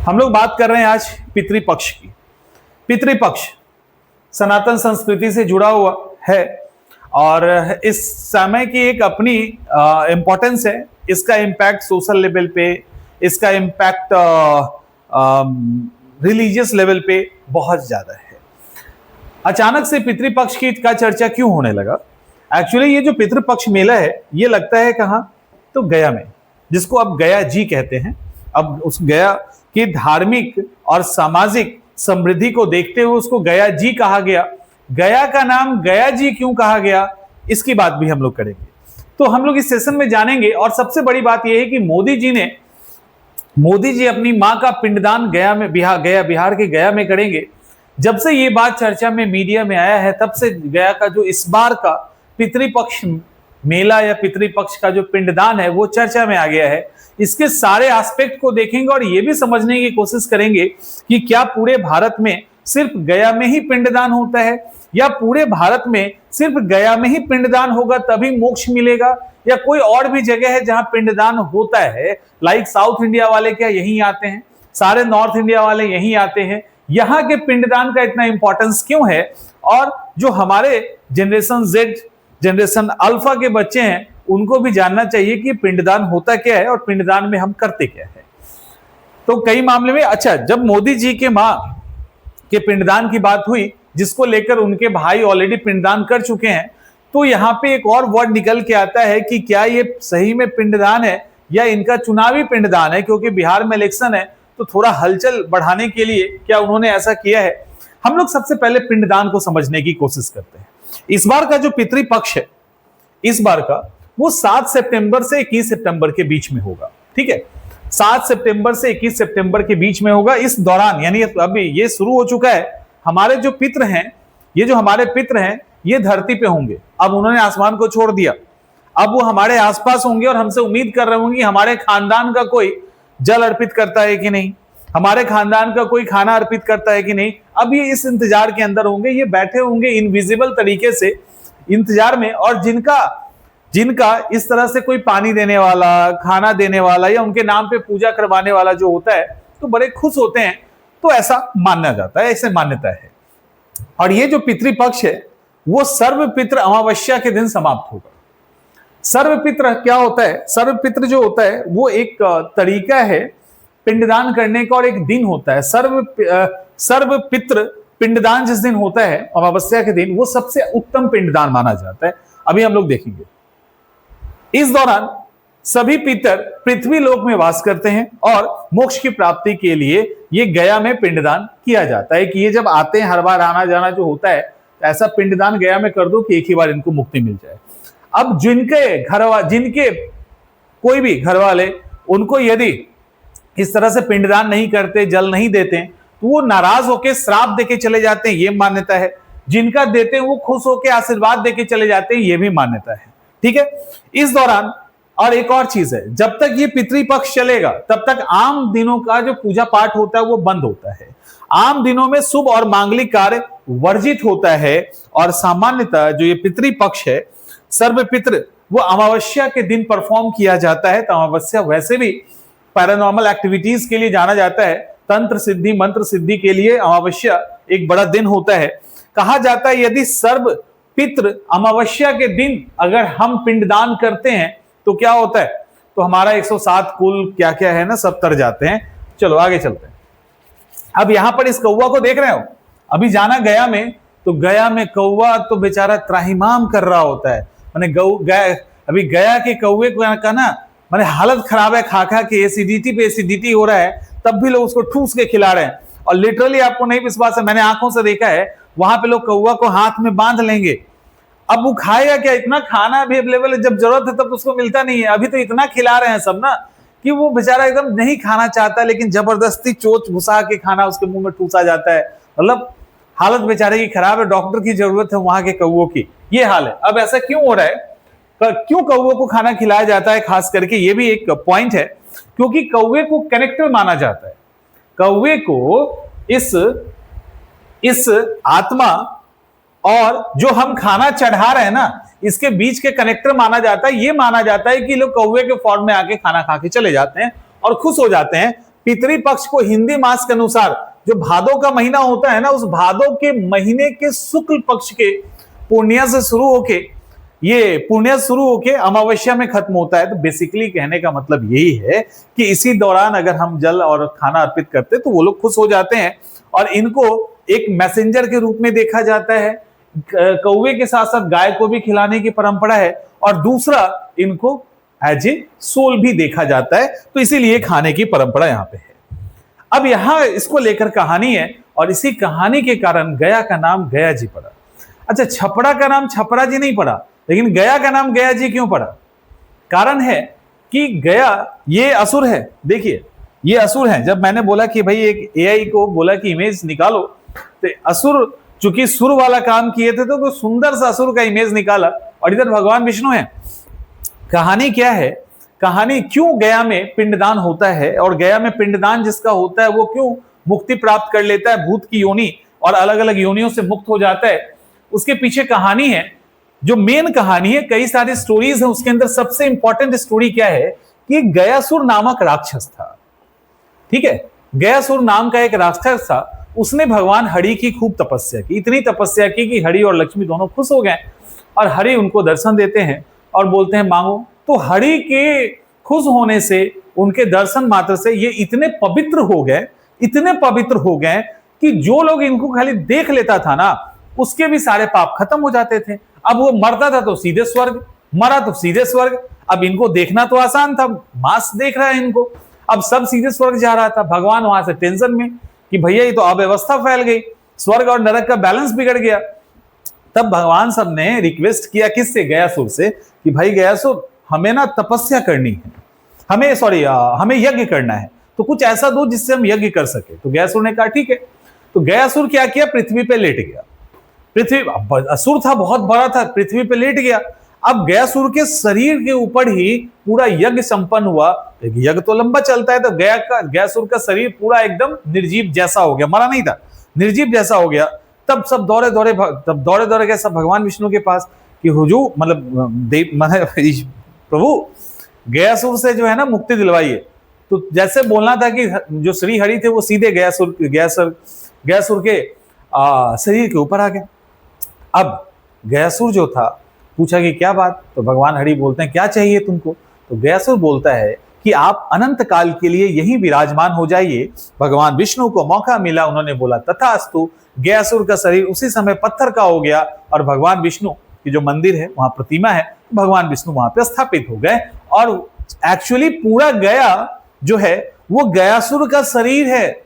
हम लोग बात कर रहे हैं आज पितृपक्ष की। पितृपक्ष सनातन संस्कृति से जुड़ा हुआ है और इस समय की एक अपनी इंपॉर्टेंस है। इसका इम्पैक्ट सोशल लेवल पे, इसका इम्पैक्ट रिलीजियस लेवल पे बहुत ज्यादा है। अचानक से पितृपक्ष की का चर्चा क्यों होने लगा? एक्चुअली ये जो पितृपक्ष मेला है ये लगता है कहाँ? तो गया में, जिसको अब गया जी कहते हैं। अब उस गया की धार्मिक और सामाजिक समृद्धि को देखते हुए उसको गया जी कहा गया। गया का नाम गया जी क्यों कहा गया, इसकी बात भी हम लोग करेंगे। तो हम लोग इस सेशन में जानेंगे। और सबसे बड़ी बात यह है कि मोदी जी अपनी मां का पिंडदान गया में, बिहार के गया में करेंगे। जब से ये बात चर्चा में मीडिया में आया है तब से गया का जो इस बार का पितृपक्ष मेला या पितृपक्ष का जो पिंडदान है वो चर्चा में आ गया है। इसके सारे एस्पेक्ट को देखेंगे और ये भी समझने की कोशिश करेंगे कि क्या पूरे भारत में सिर्फ गया में ही पिंडदान होता है या पूरे भारत में सिर्फ गया में ही पिंडदान होगा तभी मोक्ष मिलेगा, या कोई और भी जगह है जहां पिंडदान होता है। लाइक साउथ इंडिया वाले क्या यहीं आते हैं, सारे नॉर्थ इंडिया वाले यहीं आते हैं, यहाँ के पिंडदान का इतना इंपॉर्टेंस क्यों है? और जो हमारे जनरेशन जेड, जनरेशन अल्फा के बच्चे हैं उनको भी जानना चाहिए कि पिंडदान होता क्या है और पिंडदान में हम करते क्या है। तो कई मामले में जब मोदी जी के मां के पिंडदान की बात हुई, जिसको लेकर उनके भाई ऑलरेडी पिंडदान कर चुके हैं, तो यहां पे एक और वर्ड निकल के आता है कि क्या ये सही में पिंडदान है या इनका चुनावी पिंडदान है, क्योंकि बिहार में इलेक्शन है तो थोड़ा हलचल बढ़ाने के लिए क्या उन्होंने ऐसा किया है। हम लोग सबसे पहले पिंडदान को समझने की कोशिश करते हैं। इस बार का जो पितृपक्ष है, इस बार का वो 7 सितंबर से 21 सितंबर के बीच में होगा। ठीक है, 7 सितंबर से 21 सितंबर के बीच में होगा। इस दौरान यानी अभी ये शुरू हो चुका है। हमारे जो पितृ हैं, ये जो हमारे पितृ हैं ये धरती पे होंगे। अब उन्होंने आसमान को छोड़ दिया, अब वो हमारे आसपास होंगे और हमसे उम्मीद कर रहे होंगे हमारे खानदान का कोई जल अर्पित करता है कि नहीं, हमारे खानदान का कोई खाना अर्पित करता है कि नहीं। अब ये इस इंतजार के अंदर होंगे, ये बैठे होंगे इनविजिबल तरीके से इंतजार में। और जिनका इस तरह से कोई पानी देने वाला, खाना देने वाला या उनके नाम पे पूजा करवाने वाला जो होता है तो बड़े खुश होते हैं। तो ऐसा माना जाता है, ऐसे मान्यता है। और ये जो पितृपक्ष है वो सर्वपितृ अमावस्या के दिन समाप्त होगा। सर्वपितृ क्या होता है? सर्वपितृ जो होता है वो एक तरीका है पिंडदान करने का और एक दिन होता है। सर्वपितृ पिंडदान जिस दिन होता है अमावस्या के दिन, वो सबसे उत्तम पिंडदान माना जाता है। अभी हम लोग देखेंगे। इस दौरान सभी पितर पृथ्वी लोक में वास करते हैं और मोक्ष की प्राप्ति के लिए ये गया में पिंडदान किया जाता है। कि ये जब आते हैं, हर बार आना जाना जो होता है, तो ऐसा पिंडदान गया में कर दो कि एक ही बार इनको मुक्ति मिल जाए। अब जिनके कोई भी घर वाले उनको यदि इस तरह से पिंडदान नहीं करते, जल नहीं देते, तो वो नाराज होकर श्राप देके चले जाते हैं, ये मान्यता है। जिनका देते हैं वो खुश होकर आशीर्वाद देके चले जाते हैं, ये भी मान्यता है। ठीक है, इस दौरान और एक और चीज है, जब तक ये पितृपक्ष चलेगा तब तक आम दिनों का जो पूजा पाठ होता है वो बंद होता है। आम दिनों में शुभ और मांगलिक कार्य वर्जित होता है। और सामान्यतः जो ये पितृपक्ष है, सर्वपितृ, वो अमावस्या के दिन परफॉर्म किया जाता है। तो अमावस्या वैसे भी पैरानॉर्मल एक्टिविटीज के लिए जाना जाता है। तंत्र सिद्धि, मंत्र सिद्धि के लिए अमावस्या एक बड़ा दिन होता है। कहा जाता है यदि सर्व पितृ अमावस्या के दिन अगर हम पिंडदान करते हैं तो क्या होता है? तो हमारा 107 कुल क्या क्या है ना, सब तर जाते हैं। चलो आगे चलते हैं। अब यहां पर इस कौवा को देख रहे हो, अभी जाना गया में, तो गया में कौवा तो बेचारा त्राहिमाम कर रहा होता है। मैंने अभी गया के कौवे का ना मैंने हालत खराब है, खा खा के एसिडिटी पे एसिडिटी हो रहा है, तब भी लोग उसको ठूस के खिला रहे हैं। और लिटरली आपको नहीं विश्वास है, मैंने आंखों से देखा है, वहां पे लोग कौवा को हाथ में बांध लेंगे। अब वो खाएगा क्या? इतना खाना भी अवेलेबल है, जब जरूरत है तब उसको मिलता नहीं है। अभी तो इतना खिला रहे हैं सब ना कि वो बेचारा एकदम नहीं खाना चाहता, लेकिन जबरदस्ती चोंच घुसा के खाना उसके मुंह में ठूसा जाता है। मतलब हालत बेचारे की खराब है, डॉक्टर की जरूरत है वहां के कौवों की, ये हाल है। अब ऐसा क्यों हो रहा है? क्यों कौवों को खाना खिलाया जाता है खास करके, ये भी एक पॉइंट है। क्योंकि कौवे को कनेक्टर माना जाता है। कौवे को इस आत्मा और जो हम खाना चढ़ा रहे हैं ना, इसके बीच के कनेक्टर माना जाता है। ये माना जाता है कि लोग कौवे के फॉर्म में आके खाना खा के चले जाते हैं और खुश हो जाते हैं। पितृपक्ष को हिंदी मास के अनुसार जो भादो का महीना होता है ना, उस भादो के महीने के शुक्ल पक्ष के पूर्णिया से शुरू होके, ये पूर्णिया शुरू होके अमावस्या में खत्म होता है। तो बेसिकली कहने का मतलब यही है कि इसी दौरान अगर हम जल और खाना अर्पित करते तो वो लोग खुश हो जाते हैं, और इनको एक मैसेंजर के रूप में देखा जाता है। कौवे के साथ साथ गाय को भी खिलाने की परंपरा है, और दूसरा इनको एज ए सोल भी देखा जाता है, तो इसीलिए खाने की परंपरा यहां पे है। अब यहां इसको लेकर कहानी है, और इसी कहानी के कारण गया का नाम गया जी पड़ा। अच्छा, छपरा का नाम छपरा जी नहीं पड़ा, लेकिन गया का नाम गया जी क्यों पड़ा? कारण है कि गया ये असुर है। देखिए ये असुर है। जब मैंने बोला कि भाई एक एआई को बोला कि इमेज निकालो, तो असुर चूंकि सुर वाला काम किए थे तो कोई सुंदर सा असुर का इमेज निकाला, और इधर भगवान विष्णु है। कहानी क्या है? कहानी क्यों गया में पिंडदान होता है, और गया में पिंडदान जिसका होता है वो क्यों मुक्ति प्राप्त कर लेता है भूत की योनि और अलग अलग योनियों से मुक्त हो जाता है, उसके पीछे कहानी है। जो मेन कहानी है, कई सारी स्टोरीज है, उसके अंदर सबसे इंपॉर्टेंट स्टोरी क्या है कि गयासुर नामक राक्षस था। ठीक है, गयासुर नाम का एक राक्षस था। उसने भगवान हरि की खूब तपस्या की, इतनी तपस्या की कि हरि और लक्ष्मी दोनों खुश हो गए, और हरि उनको दर्शन देते हैं और बोलते हैं मांगो। तो हरि के खुश होने से, उनके दर्शन मात्र से ये इतने पवित्र हो गए, इतने पवित्र हो गए कि जो लोग इनको खाली देख लेता था ना, उसके भी सारे पाप खत्म हो जाते थे। अब वो मरता था तो सीधे स्वर्ग, मरा तो सीधे स्वर्ग। अब इनको देखना तो आसान था, मांस देख रहा है इनको, अब सब सीधे स्वर्ग जा रहा था। भगवान वहां से टेंशन में कि भैया ये तो अव्यवस्था फैल गई, स्वर्ग और नरक का बैलेंस बिगड़ गया। तब भगवान सब ने रिक्वेस्ट किया किससे? गयासुर से, कि भाई गयासुर हमें ना तपस्या करनी है, हमें यज्ञ करना है, तो कुछ ऐसा दो जिससे हम यज्ञ कर सके। तो गयासुर ने कहा ठीक है। तो गयासुर क्या किया? पृथ्वी पे लेट गया। पृथ्वी, असुर था, बहुत बड़ा था, पृथ्वी पे लेट गया। अब गयासुर के शरीर के ऊपर ही पूरा यज्ञ संपन्न हुआ। यज्ञ तो लंबा चलता है, तो गयासुर का शरीर पूरा एकदम निर्जीव जैसा हो गया, मरा नहीं था, निर्जीव जैसा हो गया। तब सब दौड़े दौड़े गए सब भगवान विष्णु के पास कि हुजूर, मतलब प्रभु गयासुर से जो है ना मुक्ति दिलवाइए। तो जैसे बोलना था कि जो श्री हरि थे वो सीधे गयासुर के शरीर के ऊपर आ गए। अब गयासुर जो था पूछा कि क्या बात? तो भगवान हरि बोलते हैं क्या चाहिए तुमको? तो गयासुर बोलता है कि आप अनंत काल के लिए यहीं विराजमान हो जाइए। भगवान विष्णु को मौका मिला, उन्होंने बोला तथास्तु। गयासुर का शरीर उसी समय पत्थर का हो गया, और भगवान विष्णु की जो मंदिर है वहां प्रतिमा है, भगवान विष्णु वहां पे स्थापित हो गए। और एक्चुअली पूरा गया जो है वो गयासुर का शरीर है,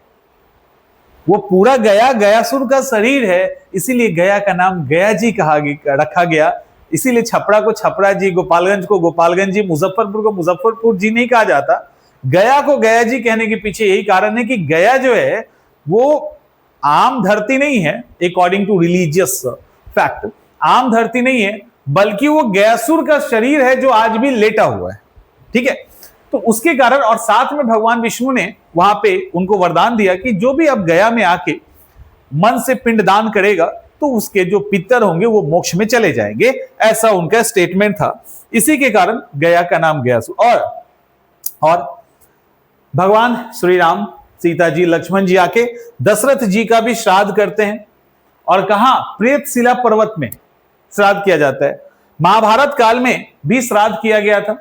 वो पूरा गया गयासुर का शरीर है। इसीलिए गया का नाम गया जी रखा गया। इसीलिए छपरा को छपरा जी, गोपालगंज को गोपालगंज जी, मुजफ्फरपुर को मुजफ्फरपुर जी नहीं कहा जाता। गया को गया जी कहने के पीछे यही कारण है कि गया जो है वो आम धरती नहीं है, अकॉर्डिंग टू रिलीजियस फैक्ट, आम धरती नहीं है, बल्कि वो गयासुर का शरीर है जो आज भी लेटा हुआ है। ठीक है, तो उसके कारण, और साथ में भगवान विष्णु ने वहां पे उनको वरदान दिया कि जो भी अब गया में आके मन से पिंडदान करेगा तो उसके जो पितर होंगे वो मोक्ष में चले जाएंगे, ऐसा उनका स्टेटमेंट था। इसी के कारण गया का नाम गयासुर। और भगवान श्री राम, सीता जी, लक्ष्मण जी आके दशरथ जी का भी श्राद्ध करते हैं, और कहां? प्रेतशिला पर्वत में श्राद्ध किया जाता है। महाभारत काल में भी श्राद्ध किया गया था,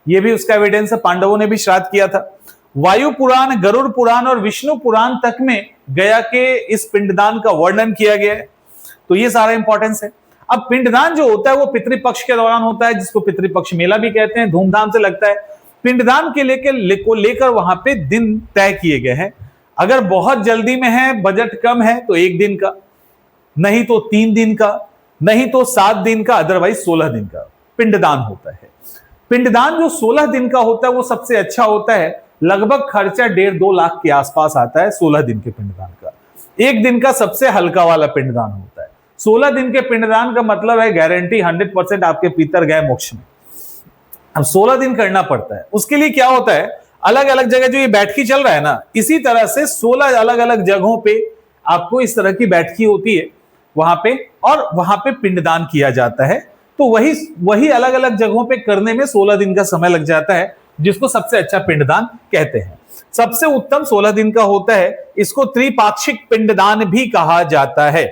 यह भी उसका एविडेंस है, पांडवों ने भी श्राद्ध किया था। वायु पुराण, गरुड़ पुराण और विष्णु पुराण तक में गया के इस पिंडदान का वर्णन किया गया है। तो ये सारा इंपॉर्टेंस है। अब पिंडदान जो होता है वो पितृपक्ष के दौरान होता है, जिसको पितृपक्ष मेला भी कहते हैं, धूमधाम से लगता है। पिंडदान के लेकर वहां पे दिन तय किए गए हैं। अगर बहुत जल्दी में है, बजट कम है, तो 1 दिन का, नहीं तो 3 दिन का, नहीं तो 7 दिन का, अदरवाइज 16 दिन का पिंडदान होता है। पिंडदान जो 16 दिन का होता है वो सबसे अच्छा होता है। लगभग खर्चा 1.5-2 लाख के आसपास आता है 16 दिन के पिंडदान का। 1 दिन का सबसे हल्का वाला पिंडदान होता है। 16 दिन के पिंडदान का मतलब है गारंटी 100% आपके पितर गए मोक्ष में। अब 16 दिन करना पड़ता है। उसके लिए क्या होता है, अलग अलग जगह जो ये बैठकी चल रहा है ना, इसी तरह से 16 अलग अलग जगहों पे आपको इस तरह की बैठकी होती है वहां पे, और वहां पे पिंडदान किया जाता है। तो वही अलग अलग जगहों पे करने में 16 दिन का समय लग जाता है, जिसको सबसे अच्छा पिंडदान कहते हैं। सबसे उत्तम 16 दिन का होता है। इसको त्रिपाक्षिक पिंडदान भी कहा जाता है।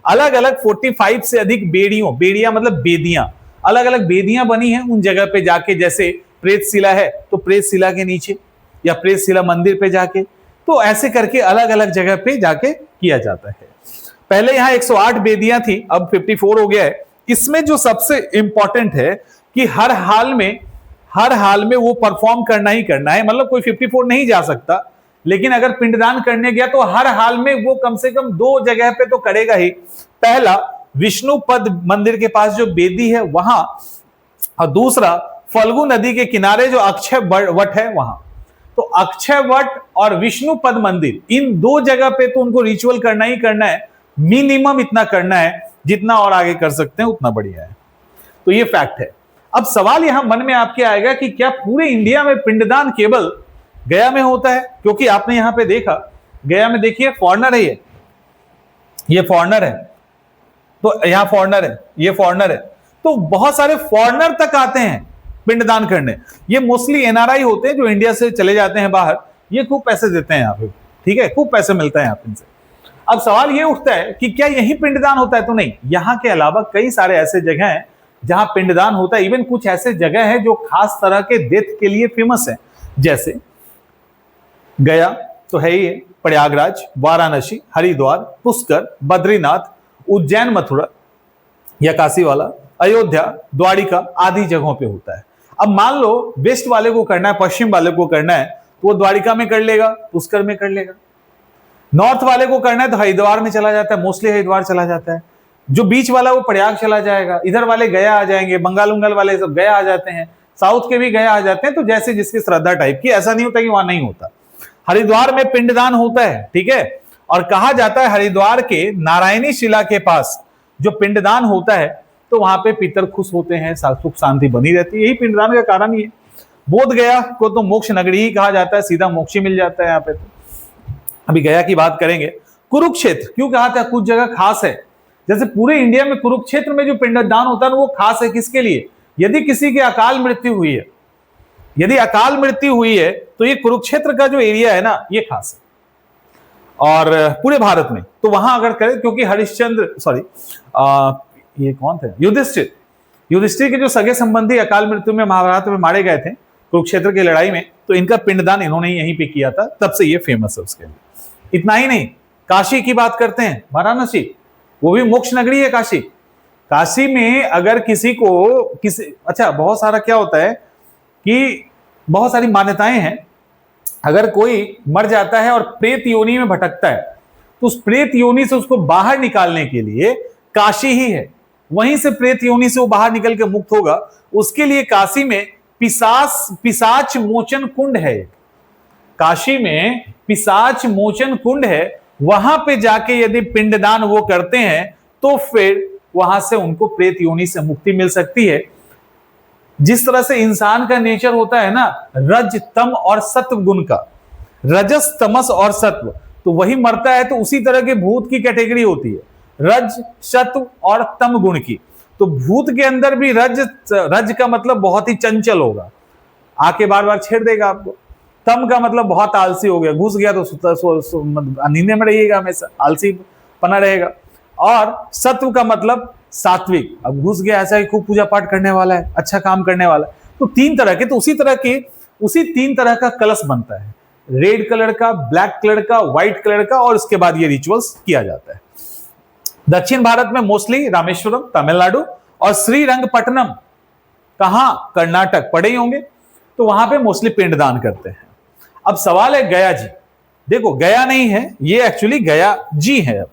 अलग अलग 45 से अधिक बेड़ियों, बेड़ियां मतलब बेदियां, अलग अलग बेदियां बनी हैं उन जगह पे जाके, जैसे प्रेतशिला है तो प्रेतशिला के नीचे या प्रेतशिला मंदिर पे जाके, तो ऐसे करके अलग अलग जगह पे जाके किया जाता है। पहले यहां 108 बेदियां थी, अब 54 हो गया है। इसमें जो सबसे इंपॉर्टेंट है कि हर हाल में वो परफॉर्म करना ही करना है, मतलब कोई 54 नहीं जा सकता, लेकिन अगर पिंडदान करने गया तो हर हाल में वो कम से कम 2 जगह पे तो करेगा ही। पहला विष्णु पद मंदिर के पास जो बेदी है वहां, और दूसरा फल्गु नदी के किनारे जो अक्षय वट है वहां। तो अक्षय वट और विष्णु पद मंदिर, इन 2 जगह पे तो उनको रिचुअल करना ही करना है, मिनिमम इतना करना है, जितना और आगे कर सकते हैं उतना बढ़िया है। तो ये फैक्ट है। अब सवाल यहां मन में आपके आएगा कि क्या पूरे इंडिया में पिंडदान केवल गया में होता है? क्योंकि आपने यहां पे देखा, गया में देखिए फॉरेनर है, ये फॉरेनर है, तो यहां फॉरेनर है, ये फॉरेनर है, तो बहुत सारे फॉरेनर तक आते हैं पिंडदान करने। ये मोस्टली एनआरआई होते हैं जो इंडिया से चले जाते हैं बाहर, ये खूब पैसे देते हैं यहाँ पे, ठीक है, खूब पैसे मिलता है यहाँ पे इनसे। अब सवाल ये उठता है कि क्या यही पिंडदान होता है? तो नहीं, यहां के अलावा कई सारे ऐसे जगह हैं जहां पिंडदान होता है। इवन कुछ ऐसे जगह है जो खास तरह के डेथ के लिए फेमस है, जैसे गया तो है ही, प्रयागराज, वाराणसी, हरिद्वार, पुष्कर, बद्रीनाथ, उज्जैन, मथुरा या काशी वाला, अयोध्या, द्वारिका आदि जगहों पे होता है। अब मान लो वेस्ट वाले को करना है, पश्चिम वाले को करना है, तो वो द्वारिका में कर लेगा, पुष्कर में कर लेगा। नॉर्थ वाले को करना है तो हरिद्वार में चला जाता है, मोस्टली हरिद्वार चला जाता है। जो बीच वाला वो प्रयाग चला जाएगा, इधर वाले गया आ जाएंगे, बंगाल उंगाल वाले सब गया आ जाते हैं, साउथ के भी गया आ जाते हैं। तो जैसे जिसकी श्रद्धा टाइप की, ऐसा नहीं होता कि वहां नहीं होता। हरिद्वार में पिंडदान होता है, ठीक है, और कहा जाता है हरिद्वार के नारायणी शिला के पास जो पिंडदान होता है तो वहां पे पितर खुश होते हैं, सुख शांति बनी रहती है। यही पिंडदान का कारण ही है। बोध गया को तो मोक्ष नगरी ही कहा जाता है, सीधा मोक्ष ही मिल जाता है यहाँ पे। तो अभी गया की बात करेंगे। कुरुक्षेत्र क्यों कहा था? कुछ जगह खास है, जैसे पूरे इंडिया में कुरुक्षेत्र में जो पिंडदान होता है वो खास है। किसके लिए? यदि किसी की अकाल मृत्यु हुई है, यदि अकाल मृत्यु हुई है तो ये कुरुक्षेत्र का जो एरिया है ना, ये खास है। और पूरे भारत में तो वहां अगर करें, क्योंकि ये कौन थे? युधिष्ठिर के जो सगे संबंधी अकाल मृत्यु में महाभारत में मारे गए थे कुरुक्षेत्र की लड़ाई में, तो इनका पिंडदान इन्होंने यहीं पे किया था, तब से ये फेमस है उसके लिए। इतना ही नहीं, काशी की बात करते हैं, वाराणसी, वो भी मोक्ष नगरी है काशी। काशी में अगर अच्छा बहुत सारा क्या होता है कि बहुत सारी मान्यताएं हैं। अगर कोई मर जाता है और प्रेत योनि में भटकता है तो उस प्रेत योनि से उसको बाहर निकालने के लिए काशी ही है, वहीं से प्रेत योनि से वो बाहर निकल के मुक्त होगा। उसके लिए काशी में पिशाच मोचन कुंड है, काशी में पिशाच मोचन कुंड है। वहां पे जाके यदि पिंडदान वो करते हैं तो फिर वहां से उनको प्रेत योनि से मुक्ति मिल सकती है। जिस तरह से इंसान का नेचर होता है ना, रज तम और सत्व गुण का, रजस तमस और सत्व, तो वही मरता है तो उसी तरह के भूत की कैटेगरी होती है, रज सत्व और तम गुण की। तो भूत के अंदर भी रज का मतलब बहुत ही चंचल होगा, आके बार बार छेड़ देगा आपको। तम का मतलब बहुत आलसी हो गया, घुस गया तो नींद में रहिएगा, हमेशा आलसी पना रहेगा। और सत्व का मतलब सात्विक, अब घुस गया ऐसा ही खूब पूजा पाठ करने वाला है, अच्छा काम करने वाला है। तो 3 तरह के, तो उसी 3 तरह का कलश बनता है, रेड कलर का, ब्लैक कलर का, व्हाइट कलर का, और उसके बाद ये रिचुअल्स किया जाता है। दक्षिण भारत में मोस्टली रामेश्वरम तमिलनाडु और श्रीरंगपट्टनम, कहां? कर्नाटक, पढ़े ही होंगे, तो वहां पे मोस्टली पिंडदान करते हैं। अब सवाल है गया जी, देखो गया नहीं है, ये एक्चुअली गया जी है।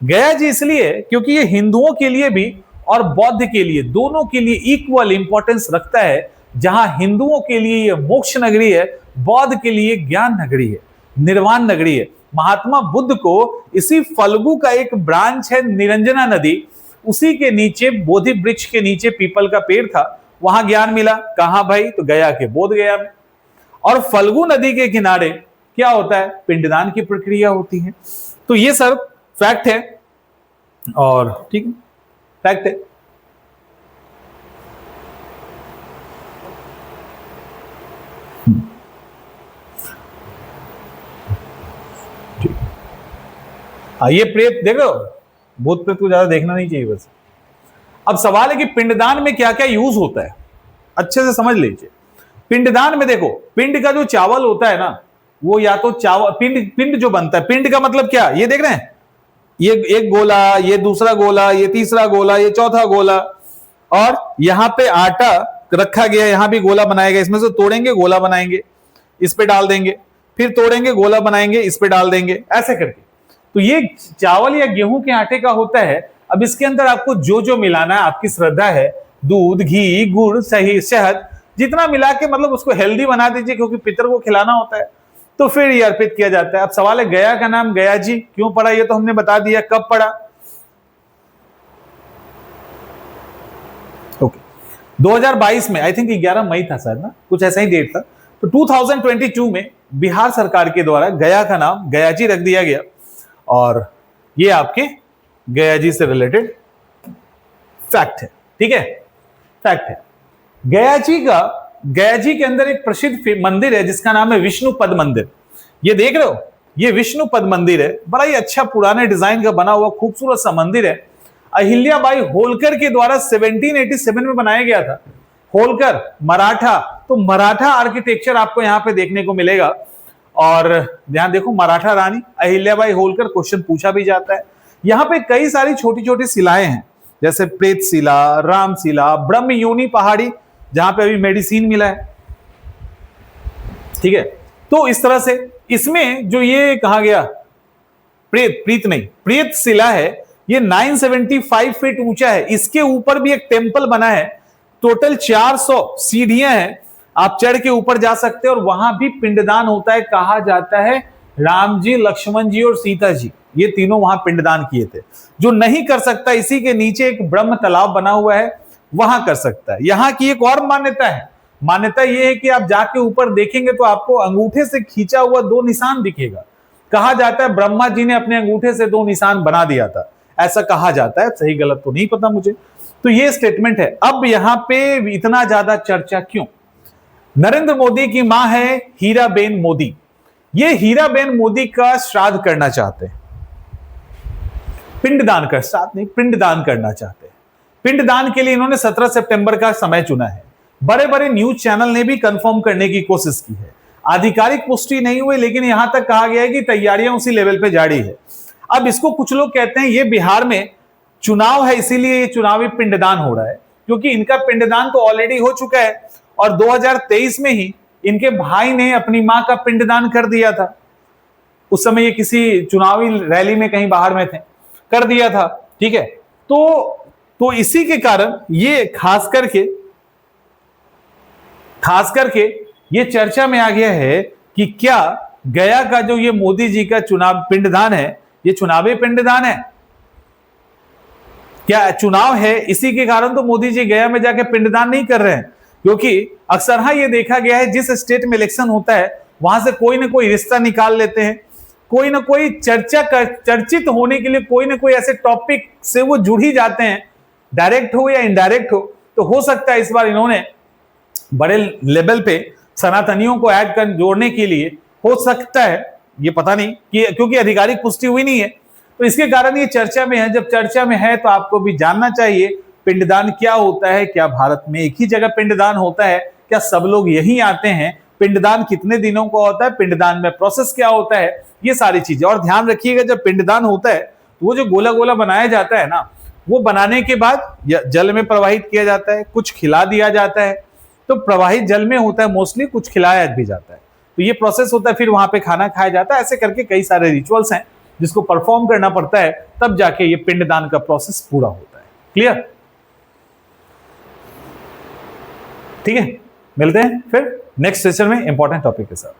गया जी इसलिए क्योंकि ये हिंदुओं के लिए भी और बौद्ध के लिए, दोनों के लिए इक्वल इंपॉर्टेंस रखता है। जहां हिंदुओं के लिए ये मोक्ष नगरी है, बौद्ध के लिए ज्ञान नगरी है, निर्वाण नगरी है। महात्मा बुद्ध को इसी फल्गु का एक ब्रांच है निरंजना नदी, उसी के नीचे बोधि वृक्ष के नीचे पीपल का पेड़ था, वहां ज्ञान मिला। कहां भाई? तो गया के बोध गया में। और फल्गु नदी के किनारे क्या होता है? पिंडदान की प्रक्रिया होती है। तो ये सर फैक्ट है, और ठीक है, फैक्ट है। ये प्रेत देख लो, भूत प्रेत को ज्यादा देखना नहीं चाहिए बस। अब सवाल है कि पिंडदान में क्या क्या यूज होता है, अच्छे से समझ लीजिए। पिंडदान में देखो, पिंड का जो चावल होता है ना, वो या तो चावल, पिंड जो बनता है, पिंड का मतलब क्या, ये देख रहे हैं, ये एक गोला, ये दूसरा गोला, ये तीसरा गोला, ये चौथा गोला, और यहां पे आटा रखा गया, यहां भी गोला बनाया गया, इसमें से तोड़ेंगे गोला बनाएंगे, इस पे डाल देंगे, फिर तोड़ेंगे गोला बनाएंगे, इस पे डाल देंगे, ऐसे करके। तो ये चावल या गेहूं के आटे का होता है। अब इसके अंदर आपको जो जो मिलाना है, आपकी श्रद्धा है, दूध, घी, गुड़, सही, शहद, जितना मिला के मतलब उसको हेल्दी बना दीजिए, क्योंकि पितर को खिलाना होता है, तो फिर ये अर्पित किया जाता है। अब सवाल है, गया का नाम गया जी क्यों पड़ा, ये तो हमने बता दिया, कब पड़ा। ओके, 2022 में, आई थिंक 11 मई था शायद ना, कुछ ऐसा ही डेट था। तो 2022 में बिहार सरकार के द्वारा गया का नाम गया जी रख दिया गया, और ये आपके गया जी से रिलेटेड फैक्ट है, ठीक है, फैक्ट है। गया जी के अंदर एक प्रसिद्ध मंदिर है जिसका नाम है विष्णुपद मंदिर। ये देख रहे हो, ये विष्णुपद मंदिर है, बड़ा ही अच्छा पुराने डिजाइन का बना हुआ खूबसूरत सा मंदिर है। अहिल्याबाई होलकर के द्वारा 1787 में बनाया गया था। होलकर मराठा, तो मराठा आर्किटेक्चर आपको यहां पे देखने को मिलेगा। और ध्यान देखो, मराठा रानी अहिल्याबाई होलकर, क्वेश्चन पूछा भी जाता है। यहां पे कई सारी छोटी छोटी शिलाएं हैं, जैसे प्रेत शिला, राम शिला, ब्रह्म योनि पहाड़ी, जहां पे अभी मेडिसिन मिला है, ठीक है। तो इस तरह से इसमें जो ये कहा गया प्रेत शिला है, ये 975 फीट ऊंचा है। इसके ऊपर भी एक टेंपल बना है, टोटल 400 सीढ़ियां हैं, आप चढ़ के ऊपर जा सकते हैं, और वहां भी पिंडदान होता है। कहा जाता है राम जी, लक्ष्मण जी और सीता जी, ये तीनों वहां पिंडदान किए थे। जो नहीं कर सकता, इसी के नीचे एक ब्रह्म तालाब बना हुआ है, वहां कर सकता है। यहां की एक और मान्यता है, मान्यता यह है कि आप जाके ऊपर देखेंगे तो आपको अंगूठे से खींचा हुआ 2 निशान दिखेगा। कहा जाता है ब्रह्मा जी ने अपने अंगूठे से 2 निशान बना दिया था, ऐसा कहा जाता है, सही गलत तो नहीं पता मुझे। तो ये स्टेटमेंट है। अब यहां पे इतना ज्यादा चर्चा क्यों? नरेंद्र मोदी की मां है हीराबेन मोदी। ये हीराबेन मोदी का श्राद्ध करना चाहते हैं, पिंडदान का, श्राद्ध नहीं, पिंडदान करना चाहते हैं। पिंडदान के लिए इन्होंने 17 सितंबर का समय चुना है। बड़े बड़े न्यूज चैनल ने भी कंफर्म करने की कोशिश की है, आधिकारिक पुष्टि नहीं हुई, लेकिन यहां तक कहा गया है कि तैयारियां उसी लेवल पे जारी है। अब इसको कुछ लोग कहते हैं ये बिहार में चुनाव है, इसीलिए ये चुनावी पिंडदान हो रहा है, क्योंकि इनका पिंडदान तो ऑलरेडी हो चुका है, और 2023 में ही इनके भाई ने अपनी मां का पिंडदान कर दिया था। उस समय ये किसी चुनावी रैली में कहीं बाहर में थे, कर दिया था, ठीक है। तो इसी के कारण ये खास करके ये चर्चा में आ गया है कि क्या गया का जो ये मोदी जी का चुनाव पिंडदान है, ये चुनावी पिंडदान है, क्या चुनाव है, इसी के कारण तो मोदी जी गया में जाके पिंडदान नहीं कर रहे हैं। क्योंकि अक्सर ये देखा गया है, जिस स्टेट में इलेक्शन होता है वहां से कोई ना कोई रिश्ता निकाल लेते हैं, कोई ना कोई चर्चित होने के लिए कोई ना कोई ऐसे टॉपिक से वो जुड़ ही जाते हैं, डायरेक्ट हो या इनडायरेक्ट हो। तो हो सकता है इस बार इन्होंने बड़े लेवल पे सनातनियों को ऐड कर जोड़ने के लिए, हो सकता है, ये पता नहीं, कि क्योंकि आधिकारिक पुष्टि हुई नहीं है, तो इसके कारण ये चर्चा में है। जब चर्चा में है तो आपको भी जानना चाहिए पिंडदान क्या होता है। क्या भारत में एक ही जगह पिंडदान होता है? क्या सब लोग यहीं आते हैं? पिंडदान कितने दिनों का होता है? पिंडदान में प्रोसेस क्या होता है? ये सारी चीजें। और ध्यान रखिएगा, जब पिंडदान होता है तो वो जो गोला गोला बनाया जाता है ना, वो बनाने के बाद जल में प्रवाहित किया जाता है, कुछ खिला दिया जाता है। तो प्रवाहित जल में होता है मोस्टली, कुछ खिलाया भी जाता है। तो ये प्रोसेस होता है, फिर वहां पे खाना खाया जाता है। ऐसे करके कई सारे रिचुअल्स हैं जिसको परफॉर्म करना पड़ता है, तब जाके ये पिंडदान का प्रोसेस पूरा होता है। क्लियर? ठीक है, मिलते हैं फिर नेक्स्ट सेशन में इंपॉर्टेंट टॉपिक के साथ।